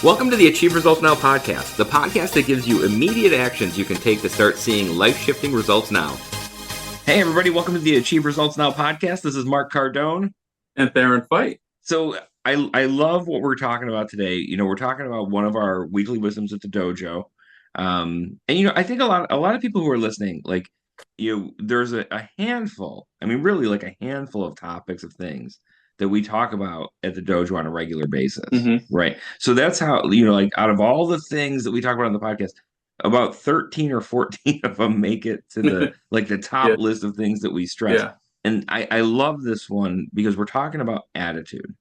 Welcome to the Achieve Results Now podcast, the podcast that gives you immediate actions you can take to start seeing life-shifting results now. Hey, everybody. Welcome to the Achieve Results Now podcast. This is Mark Cardone and Theron Feidt. So I love what we're talking about today. You know, we're talking about one of our weekly wisdoms at the dojo. And, you know, I think a lot of people who are listening, like, there's a handful, really like a handful of topics of things that we talk about at the dojo on a regular basis, right? So that's how, like out of all the things that we talk about on the podcast, about 13 or 14 of them make it to the the top list of things that we stress. Yeah. And I love this one because we're talking about attitude.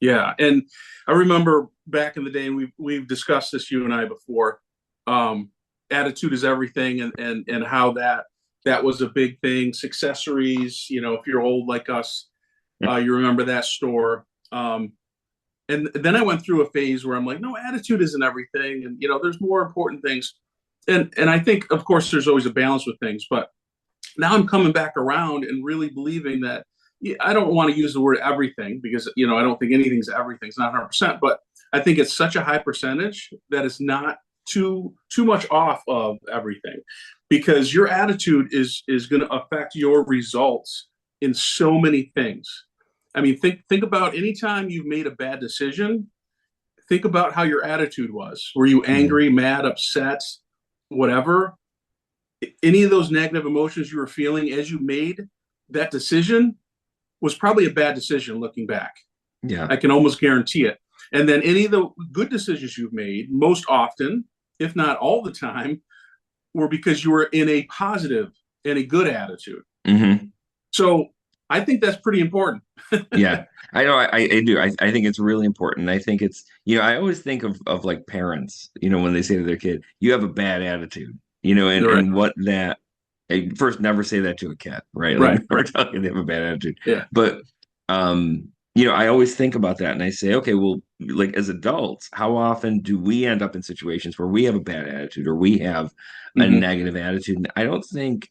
Yeah, and I remember back in the day, and we've discussed this, you and I, before. Attitude is everything, and how that was a big thing. Successories, if you're old like us, you remember that store. And then I went through a phase where I'm like, no, attitude isn't everything, and there's more important things. And I think, of course, there's always a balance with things, but now I'm coming back around and really believing that. I don't want to use the word everything because, I don't think anything's everything. It's not 100%, but I think it's such a high percentage that it's not too much off of everything, because your attitude is going to affect your results in so many things. Think about any time you've made a bad decision. Think about how your attitude was. Were you angry, mad, upset, whatever? Any of those negative emotions you were feeling as you made that decision was probably a bad decision looking back. Yeah. I can almost guarantee it. And then any of the good decisions you've made, most often, if not all the time, were because you were in a positive and a good attitude. Mm-hmm. So I think that's pretty important. Yeah, I know. I do. I think it's really important. I think it's, I always think of like parents, when they say to their kid, you have a bad attitude, and what that, first, never say that to a kid, right? Like, never tell you they have a bad attitude. Yeah. But, I always think about that and I say, okay, well, like as adults, how often do we end up in situations where we have a bad attitude or we have a negative attitude? And I don't think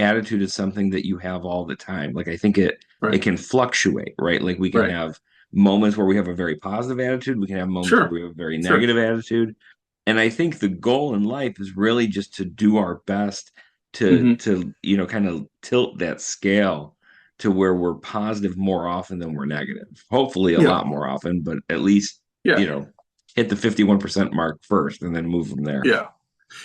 attitude is something that you have all the time. Like, I think it can fluctuate, right? Like we can have moments where we have a very positive attitude. We can have moments where we have a very negative attitude. And I think the goal in life is really just to do our best to kind of tilt that scale to where we're positive more often than we're negative. Hopefully a lot more often, but at least, hit the 51% mark first and then move from there. Yeah.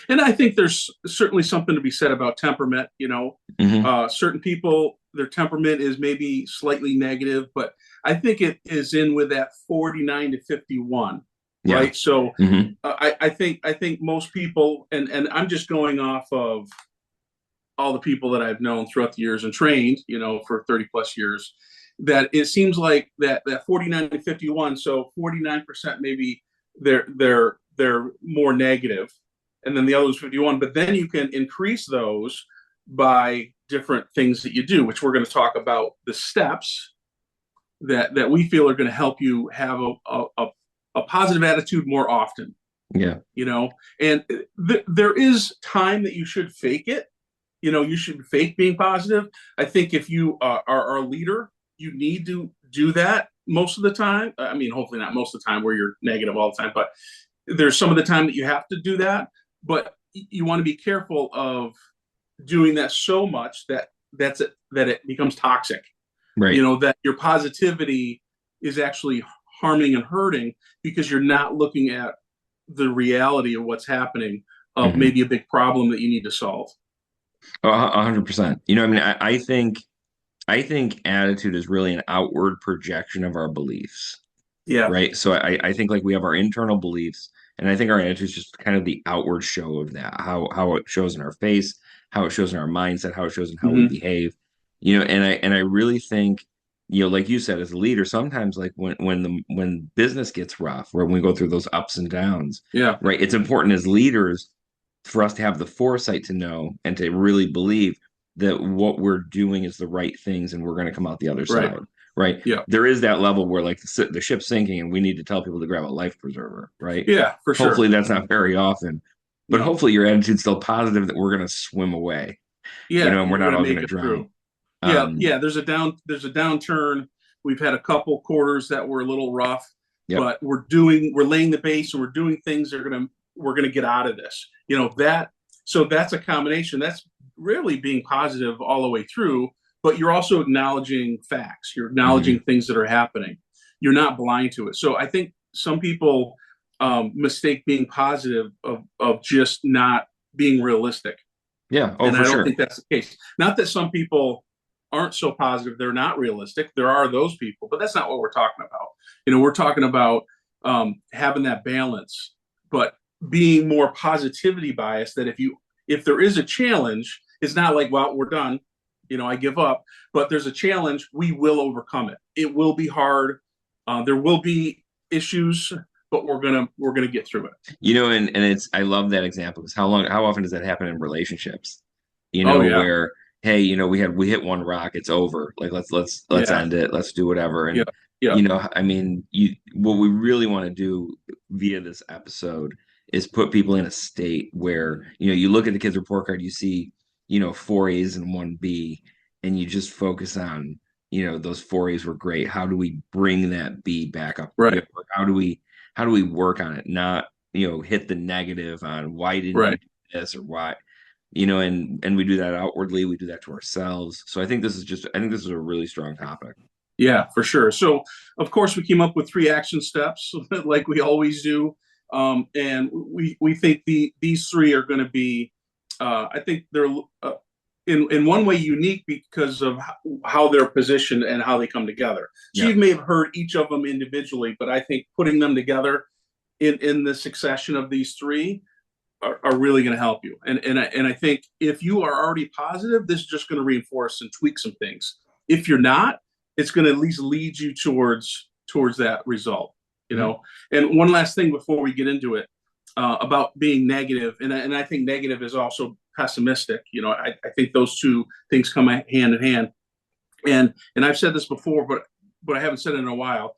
And I think there's certainly something to be said about temperament. Certain people, their temperament is maybe slightly negative, but I think it is in with that 49 to 51. Yeah. Right. So I think most people, and I'm just going off of all the people that I've known throughout the years and trained, for 30 plus years, that it seems like that 49 to 51. So 49% maybe they're more negative, and then the others 51. But then you can increase those by different things that you do, which we're going to talk about, the steps that we feel are going to help you have a positive attitude more often. Yeah. And there is time that you should fake it. You should fake being positive. I think if you are a leader, you need to do that most of the time. Hopefully not most of the time where you're negative all the time, but there's some of the time that you have to do that. But you want to be careful of doing that so much that it becomes toxic. Right. That your positivity is actually harming and hurting because you're not looking at the reality of what's happening, of maybe a big problem that you need to solve. 100%. I think attitude is really an outward projection of our beliefs. Yeah. Right. So I think like we have our internal beliefs, and I think our attitude is just kind of the outward show of that, how it shows in our face, how it shows in our mindset, how it shows in how we behave. And I really think, like you said, as a leader, sometimes like when business gets rough, or when we go through those ups and downs, right, it's important as leaders for us to have the foresight to know and to really believe that what we're doing is the right things and we're going to come out the other side. Right. Yeah. There is that level where like the ship's sinking and we need to tell people to grab a life preserver. Right. Yeah, for sure. Hopefully that's not very often, but hopefully your attitude's still positive that we're going to swim away. Yeah. And we're not all going to drown. Yeah. There's a downturn. We've had a couple quarters that were a little rough. Yep. but we're laying the base and we're doing things that we're gonna get out of this. So that's a combination. That's really being positive all the way through, but you're also acknowledging facts. You're Hmm. acknowledging things that are happening. You're not blind to it. So I think some people mistake being positive of just not being realistic. Yeah. Oh, And for I don't sure. think that's the case. Not that some people aren't so positive, they're not realistic. There are those people, but that's not what we're talking about. We're talking about having that balance, but being more positivity biased. That if there is a challenge, it's not like, well, we're done. I give up. But there's a challenge, we will overcome it. It will be hard. There will be issues, but we're gonna get through it. And it's I love that example because how often does that happen in relationships? Oh yeah, Where hey, we hit one rock, it's over. Like let's yeah, end it, let's do whatever. yeah, And yeah. I mean, what we really want to do via this episode is put people in a state where, you look at the kids' report card, you see, four A's and one B, and you just focus on, those four A's were great. How do we bring that B back up? Right, How do we work on it? Not, hit the negative on why didn't you right. do this or why, and we do that outwardly, we do that to ourselves. So I think this is a really strong topic. Yeah, for sure. So, of course, we came up with 3 action steps, like we always do, and we think these three are going to be, I think they're in one way unique because of how they're positioned and how they come together. So Yeah. you may have heard each of them individually, but I think putting them together in the succession of these three are really going to help you. And I think if you are already positive, this is just going to reinforce and tweak some things. If you're not, it's going to at least lead you towards that result. You Mhm. know. And one last thing before we get into it about being negative, and I think negative is also pessimistic. I think those two things come hand in hand. And I've said this before, but I haven't said it in a while.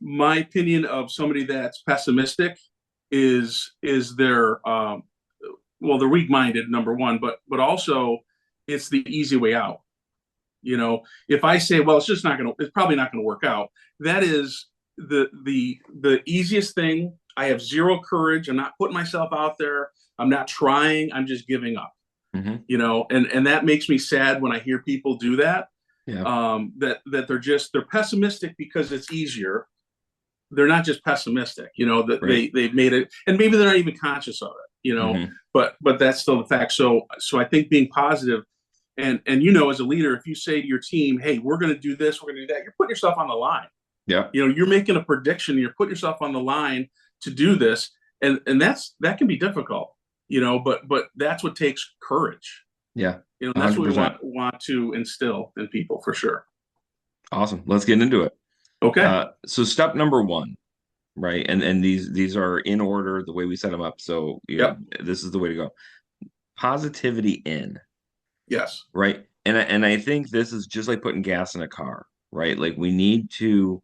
My opinion of somebody that's pessimistic is their well, they're weak minded, number one, but also it's the easy way out. If I say, well, it's probably not gonna work out, that is the easiest thing. I have zero courage. I'm not putting myself out there. I'm not trying. I'm just giving up. Mhm. And that makes me sad when I hear people do that. Yeah. That they're pessimistic because it's easier. They're not just pessimistic, that Right. they've made it, and maybe they're not even conscious of it. Hmm. But that's still the fact. So I think being positive, and as a leader, if you say to your team, hey, we're going to do this, we're going to do that, you're putting yourself on the line. Yeah. You're making a prediction, you're putting yourself on the line to do this, and that can be difficult. But that's what takes courage. Yeah. And that's what we 100%. want to instill in people for sure. Awesome. Let's get into it. Okay. So step number one, right? And these are in order the way we set them up. So Yep. this is the way to go. Positivity in, Yes. right? And I think this is just like putting gas in a car, right? Like we need to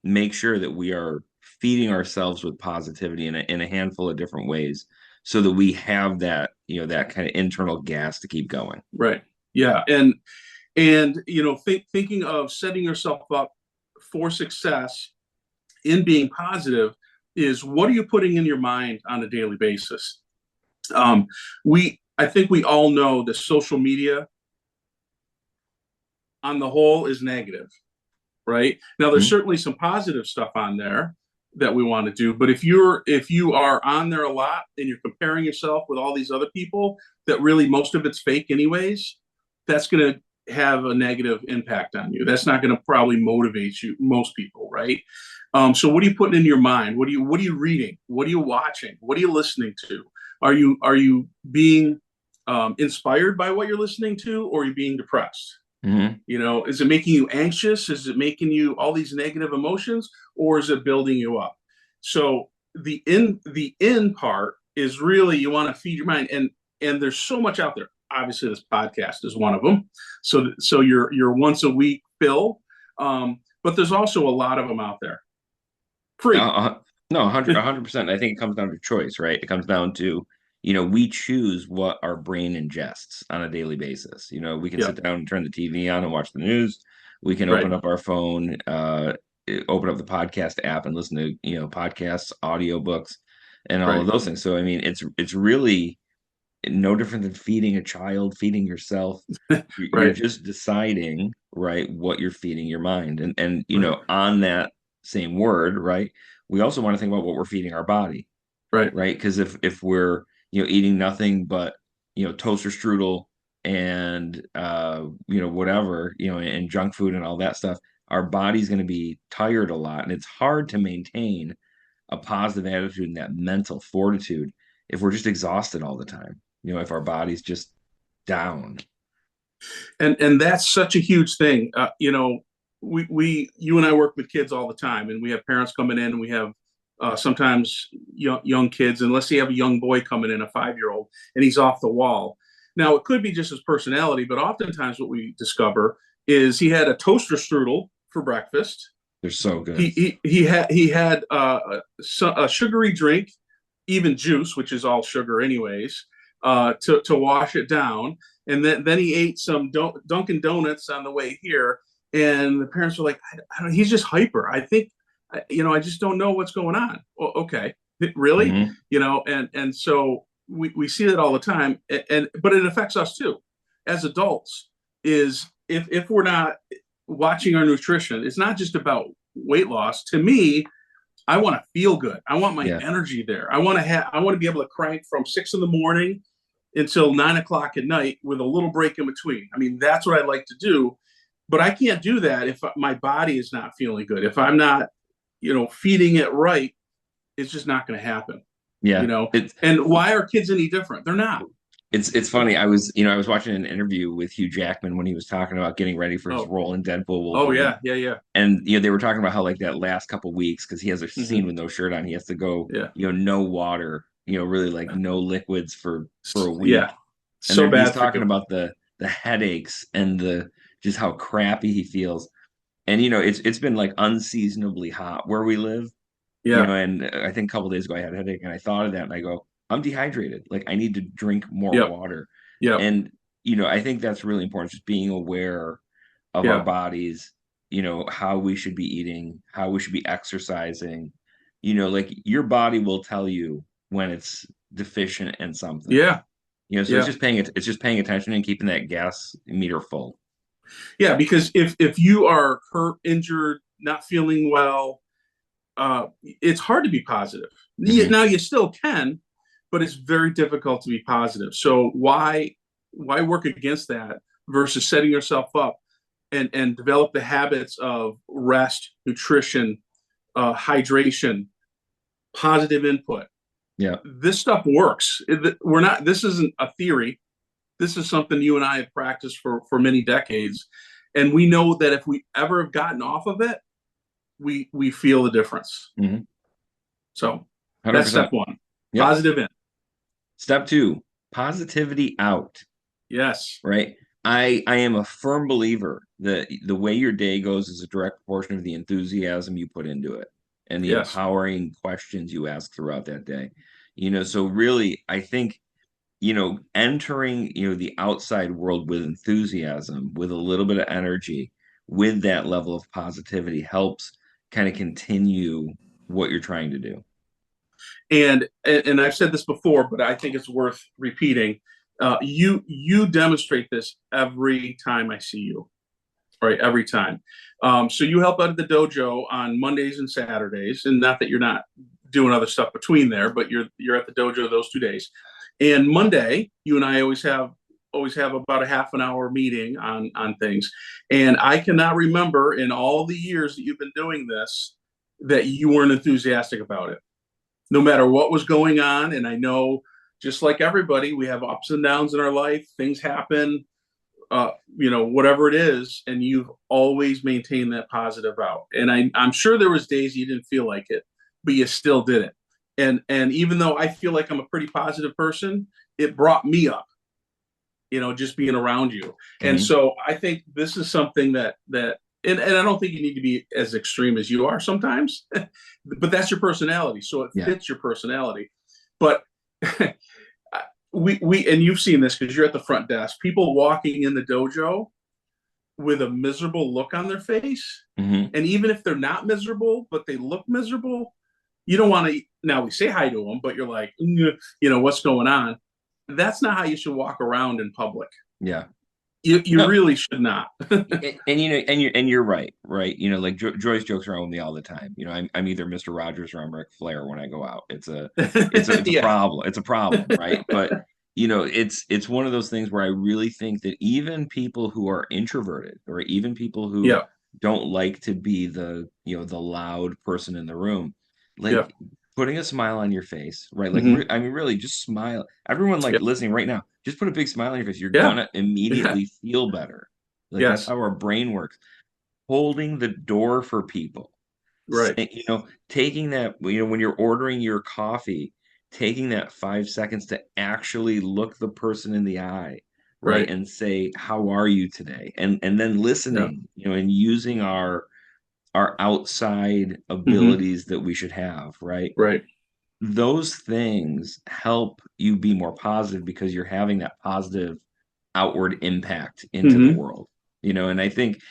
make sure that we are feeding ourselves with positivity in a handful of different ways so that we have that, that kind of internal gas to keep going. Right. Yeah. And thinking of setting yourself up for success in being positive is, what are you putting in your mind on a daily basis? I think we all know that social media on the whole is negative, right? Now there's Mhm. certainly some positive stuff on there that we want to do, but if you are on there a lot and you're comparing yourself with all these other people that really most of it's fake anyways, that's going to have a negative impact on you. That's not going to probably motivate you, most people, right? So what are you putting in your mind? What are you reading? What are you watching? What are you listening to? Are you being inspired by what you're listening to, or are you being depressed? Mhm. Is it making you anxious? Is it making you all these negative emotions, or is it building you up? So the in part is really, you want to feed your mind, and there's so much out there. Obviously, this podcast is one of them. So your once a week fill, but there's also a lot of them out there free. No, 100%. I think it comes down to choice, right? It comes down to, we choose what our brain ingests on a daily basis. We can Yeah, sit down and turn the TV on and watch the news. We can right. open up our phone, open up the podcast app and listen to, podcasts, audiobooks, and all of Right. those things. So I mean, it's really no different than feeding a child, feeding yourself. You're Right. just deciding, right, what you're feeding your mind. And Right. on that same word, right, we also want to think about what we're feeding our body, Right. right? Because if we're, eating nothing but, toaster strudel and whatever, and junk food and all that stuff, our body's going to be tired a lot. And it's hard to maintain a positive attitude and that mental fortitude if we're just exhausted all the time, if our body's just down. And that's such a huge thing. You and I work with kids all the time, and we have parents coming in, and we have sometimes young kids, and let's say you have a young boy coming in, a 5-year-old, and he's off the wall. Now, it could be just his personality, but oftentimes what we discover is he had a toaster strudel for breakfast. They're so good. He had a sugary drink, even juice, which is all sugar anyways, to wash it down, and then he ate some Dunkin' Donuts on the way here, and the parents were like, I don't, he's just hyper. I think, I just don't know what's going on. Well, okay, really, Mm-hmm. and so we see that all the time, but it affects us too, as adults. Is if we're not watching our nutrition, it's not just about weight loss. To me, I want to feel good. I want my Yeah. energy there. I want to be able to crank from 6 in the morning until 9 o'clock at night with a little break in between. I mean, that's what I like to do, but I can't do that if my body is not feeling good. If I'm not, feeding it right, it's just not going to happen. Yeah. And why are kids any different? They're not. It's funny. I was watching an interview with Hugh Jackman when he was talking about getting ready for his Oh, role in Deadpool oh Wolverine. yeah, yeah, yeah. And they were talking about how like that last couple weeks, because he has a scene Hmm. with no shirt on, he has to go, Yeah, no water, really like no liquids for a yeah. week. And So he's bad for talking you. about the headaches and the just how crappy he feels. And it's been like unseasonably hot where we live, Yeah, and I think a couple days ago I had a headache, and I thought of that, and I go, I'm dehydrated. Like I need to drink more yep, water. yep, And I think that's really important, just being aware of our yeah, bodies, how we should be eating, how we should be exercising. Like your body will tell you when it's deficient in something. yeah, So yeah. it's just paying attention and keeping that gas meter full. Yeah, because if you are hurt, injured, not feeling well, it's hard to be positive. Hmm. Now you still can, but it's very difficult to be positive. So why work against that versus setting yourself up and develop the habits of rest, nutrition, hydration, positive input. Yeah. This stuff works. We're not. This isn't a theory. This is something you and I have practiced for many decades, and we know that if we ever have gotten off of it, we feel the difference. Hmm. So that's step 100%. one. Yep. Positive in. Step two, positivity out. Yes. Right. I am a firm believer that the way your day goes is a direct proportion of the enthusiasm you put into it and the Yes. empowering questions you ask throughout that day. So really, I think, entering, the outside world with enthusiasm, with a little bit of energy, with that level of positivity helps kind of continue what you're trying to do. And I've said this before, but I think it's worth repeating. You demonstrate this every time I see you, right? Every time. So you help out at the dojo on Mondays and Saturdays, and not that you're not doing other stuff between there, but you're at the dojo those 2 days. And Monday, you and I always have about a half an hour meeting on things. And I cannot remember in all the years that you've been doing this that you weren't enthusiastic about it, no matter what was going on. And I know, just like everybody, we have ups and downs in our life. Things happen, whatever it is, and you've always maintained that positive out. And I'm sure there was days you didn't feel like it, but you still did it. And even though I feel like I'm a pretty positive person, it brought me up, just being around you. And Mhm. so I think this is something and I don't think you need to be as extreme as you are sometimes, but that's your personality. So it Yeah. fits your personality. But we and you've seen this because you're at the front desk. People walking in the dojo, with a miserable look on their face. Hmm. And even if they're not miserable, but they look miserable, you don't want to. Now we say hi to them, but you're like, what's going on? That's not how you should walk around in public. Yeah. You No, really should not. and you're right, right? Like Joyce jokes around with me all the time. I'm either Mr. Rogers or I'm Ric Flair when I go out. It's a Yeah. problem. It's a problem, right? But it's one of those things where I really think that even people who are introverted, or even people who Yeah. don't like to be the loud person in the room, Yeah. like putting a smile on your face, right? Like Hmm. I mean, really, just smile. Everyone like Yeah. listening right now, just put a big smile on your face. You're Yeah. gonna Yeah. immediately feel better. Like that's Yes. how our brain works. Holding the door for people. Right. Taking that, when you're ordering your coffee, taking that 5 seconds to actually look the person in the eye, right? Right. And say, "How are you today?" And then Yeah. listening, and using our outside Hmm. abilities that we should have, right? Right. Those things help you be more positive because you're having that positive outward impact into the Hmm. world. And I think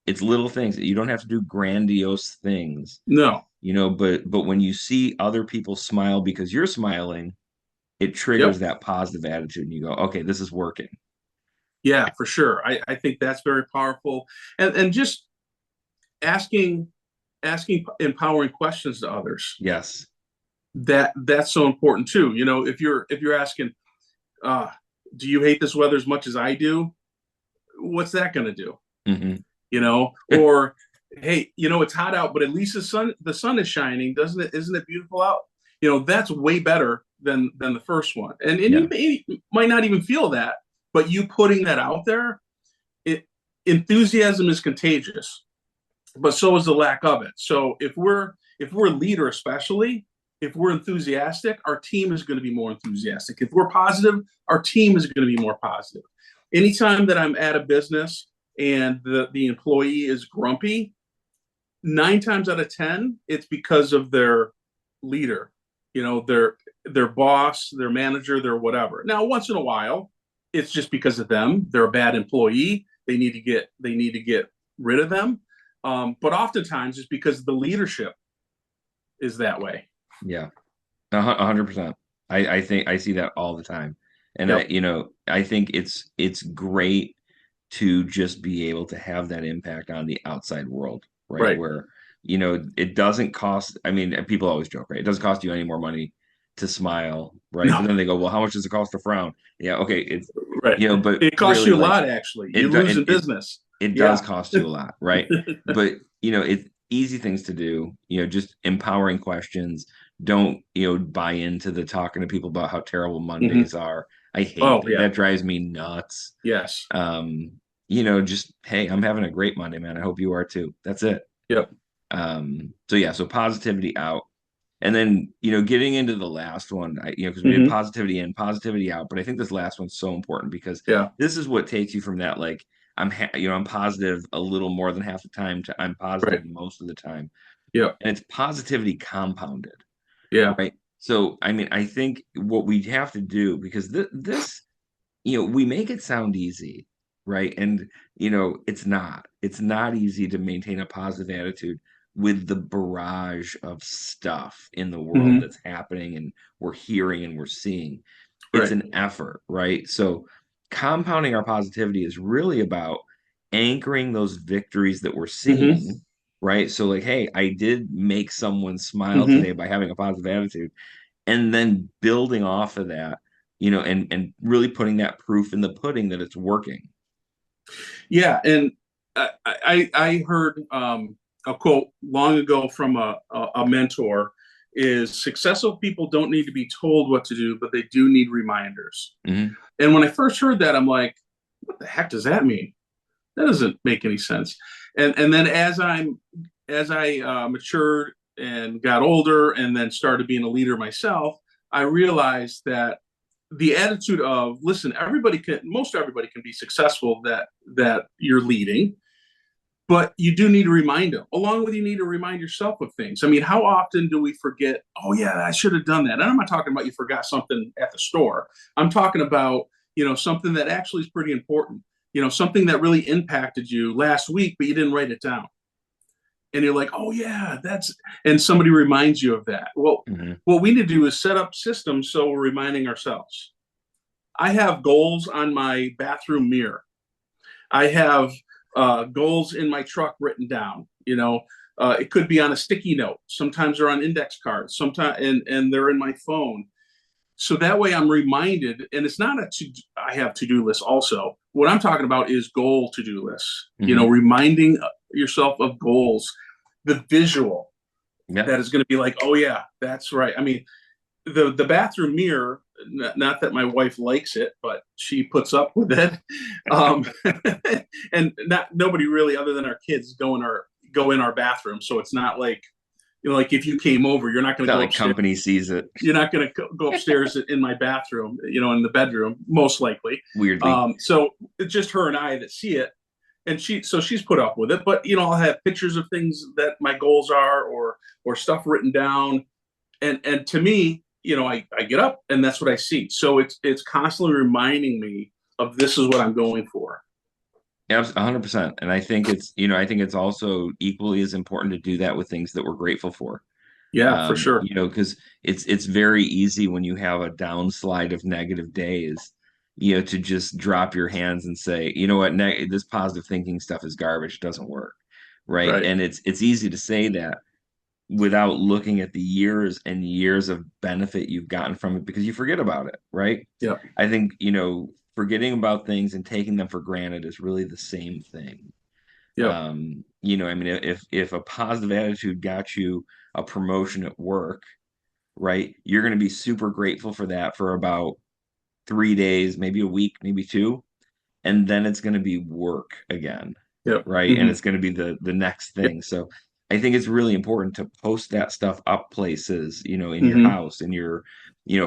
it's little things that you don't have to do grandiose things, No. but when you see other people smile because you're smiling, it triggers Yep. that positive attitude and you go, okay, this is working. Yeah, for sure. I think that's very powerful. And just asking empowering questions to others. Yes. That's so important too. If you're asking, uh, do you hate this weather as much as I do? What's that going to do? Hmm. Or hey, it's hot out, but at least the sun is shining, doesn't it? Isn't it beautiful out? That's way better than the first one. And Yeah. might not even feel that, but you putting that out there, it enthusiasm is contagious, but so is the lack of it. So if we're a leader, especially if we're enthusiastic, our team is going to be more enthusiastic. If we're positive, our team is going to be more positive. Anytime that I'm at a business and the employee is grumpy, 9 times out of 10, it's because of their leader, their boss, their manager, their whatever. Now, once in a while, it's just because of them. They're a bad employee. They need to get rid of them. But oftentimes, it's because the leadership is that way. Yeah. 100%. I think I see that all the time. And Yep. I think it's great to just be able to have that impact on the outside world, right? Right. Where, it doesn't cost, I mean, people always joke, right? It doesn't cost you any more money to smile, right? But No. then they go, well, how much does it cost to frown? Yeah, okay, Right. but It costs really, you a like, lot, actually. You it lose in it business. it does Yeah. cost you a lot, right? But it's easy things to do, just empowering questions. Don't, buy into the talking to people about how terrible Hmm. Mondays are. I hate Oh, that. yeah. That drives me nuts. Yes. Um, just, hey, I'm having a great Monday, man. I hope you are too. That's it. Yep. So yeah, so positivity out. And then, getting into the last one, because we did Hmm. positivity in, positivity out, but I think this last one's so important because Yeah. this is what takes you from that, like, I'm positive a little more than half the time to I'm Right. positive most of the time. Yep. And it's positivity compounded, Yeah. right? So, I mean, I think what we have to do, because this, we make it sound easy, right? And, it's not easy to maintain a positive attitude with the barrage of stuff in the world Hmm. that's happening and we're hearing and we're seeing. It's Right. an effort, right? So, compounding our positivity is really about anchoring those victories that we're Hmm. seeing, right? So, like, hey, I did make someone smile Hmm. today by having a positive attitude, and then building off of that, and really putting that proof in the pudding that it's working. Yeah. And I heard a quote long ago from a mentor is successful people don't need to be told what to do, but they do need reminders. Hmm. And when I first heard that, I'm like, what the heck does that mean? That doesn't make any sense. And then as I matured and got older and then started being a leader myself, I realized that the attitude of listen, most everybody can be successful that you're leading, but you do need to remind them. Along with you need to remind yourself of things. I mean, how often do we forget? Oh yeah, I should have done that. And I'm not talking about you forgot something at the store. I'm talking about something that actually is pretty important. something that really impacted you last week, but you didn't write it down. And you're like, oh yeah, and somebody reminds you of that. Well, Mm-hmm. what we need to do is set up systems so we're reminding ourselves. I have goals on my bathroom mirror. I have goals in my truck written down. It could be on a sticky note. Sometimes they're on index cards. Sometimes, and they're in my phone. So that way I'm reminded, and it's not I have to-do lists also. What I'm talking about is goal to-do lists, Mm-hmm. reminding yourself of goals, the visual Yeah. that is going to be like, oh yeah, that's right. I mean, the bathroom mirror, not that my wife likes it, but she puts up with it. And nobody really, other than our kids, go in our bathroom. So it's not like, like if you came over, you're not going It's to not go like upstairs. company sees it. You're not going to go upstairs in my bathroom, in the bedroom, most likely. Weirdly. So it's just her and I that see it. And she's put up with it. But, I'll have pictures of things that my goals are or stuff written down. And to me, I get up and that's what I see. So it's constantly reminding me of this is what I'm going for. Yeah, 100%. And I think it's also equally as important to do that with things that we're grateful for. Yeah, for sure. Because it's very easy when you have a downslide of negative days, to just drop your hands and say, you know what, this positive thinking stuff is garbage, it doesn't work, right? Right. And it's easy to say that without looking at the years and years of benefit you've gotten from it because you forget about it, right? Yeah. I think, forgetting about things and taking them for granted is really the same thing. Yeah. I mean, if a positive attitude got you a promotion at work, right, you're going to be super grateful for that for about 3 days, maybe a week, maybe two, and then it's going to be work again, Yeah. right? And Mm-hmm. it's going to be the next Yeah. thing. So I think it's really important to post that stuff up places, in your Mm-hmm. house, in your,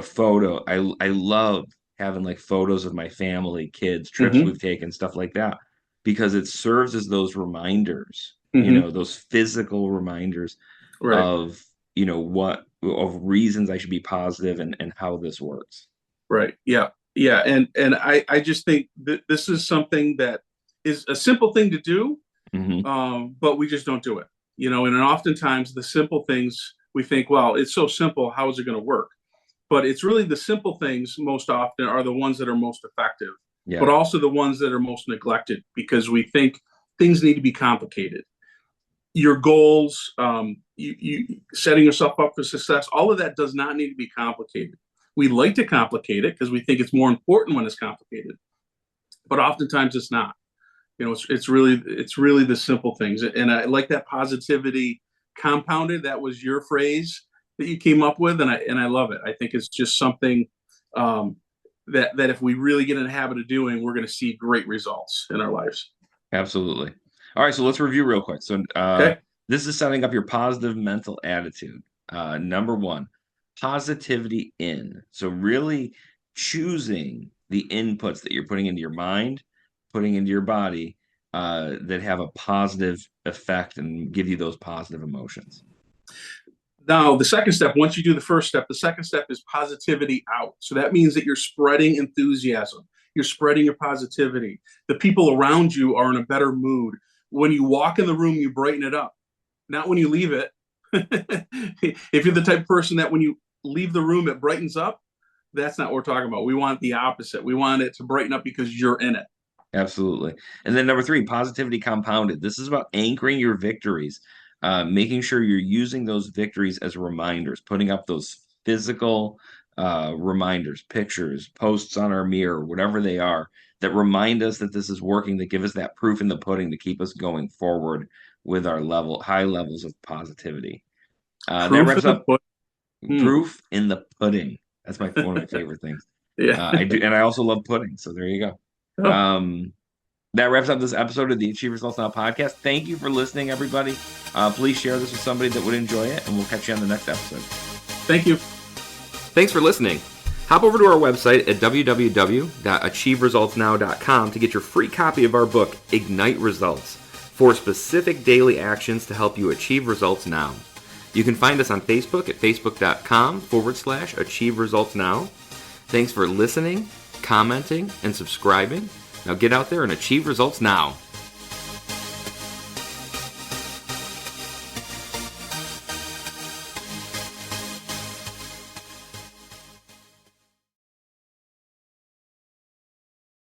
photo. I love having like photos of my family, kids, trips Mm-hmm. we've taken, stuff like that, because it serves as those reminders, Mm-hmm. those physical reminders Right. of, what of reasons I should be positive and how this works. Right. Yeah. Yeah. And I just think that this is something that is a simple thing to do, Hmm. but we just don't do it. And oftentimes the simple things we think, well, it's so simple. How is it going to work? But it's really the simple things most often are the ones that are most effective, Yeah. but also the ones that are most neglected because we think things need to be complicated. Your goals, you setting yourself up for success, all of that does not need to be complicated. We like to complicate it because we think it's more important when it's complicated, but oftentimes it's not. It's really the simple things. And I like that positivity compounded. That was your phrase that you came up with, and I love it. I think it's just something that if we really get in the habit of doing, we're going to see great results in our lives. Absolutely. All right, so let's review real quick. So Okay. this is setting up your positive mental attitude. Number one, positivity in. So really choosing the inputs that you're putting into your mind, putting into your body, that have a positive effect and give you those positive emotions. Now, the second step, once you do the first step, the second step is positivity out. So that means that you're spreading enthusiasm. You're spreading your positivity. The people around you are in a better mood. When you walk in the room, you brighten it up, not when you leave it. If you're the type of person that when you leave the room, it brightens up, that's not what we're talking about. We want the opposite. We want it to brighten up because you're in it. Absolutely. And then number three, positivity compounded. This is about anchoring your victories, making sure you're using those victories as reminders, putting up those physical reminders, pictures, posts on our mirror, whatever they are, that remind us that this is working, that give us that proof in the pudding to keep us going forward with our high levels of positivity. That Proof wraps in the up pudding. proof in the pudding. That's one of my favorite things. Yeah. I do, and I also love pudding. So there you go. Oh, That wraps up this episode of the Achieve Results Now podcast. Thank you for listening, everybody. Please share this with somebody that would enjoy it, and we'll catch you on the next episode. thank you. Thanks for listening. Hop over to our website at www.achieveresultsnow.com to get your free copy of our book, Ignite Results, 4 specific daily actions to help you achieve results now. You can find us on Facebook at facebook.com/Achieve Results Now. Thanks for listening, commenting, and subscribing. Now get out there and achieve results now.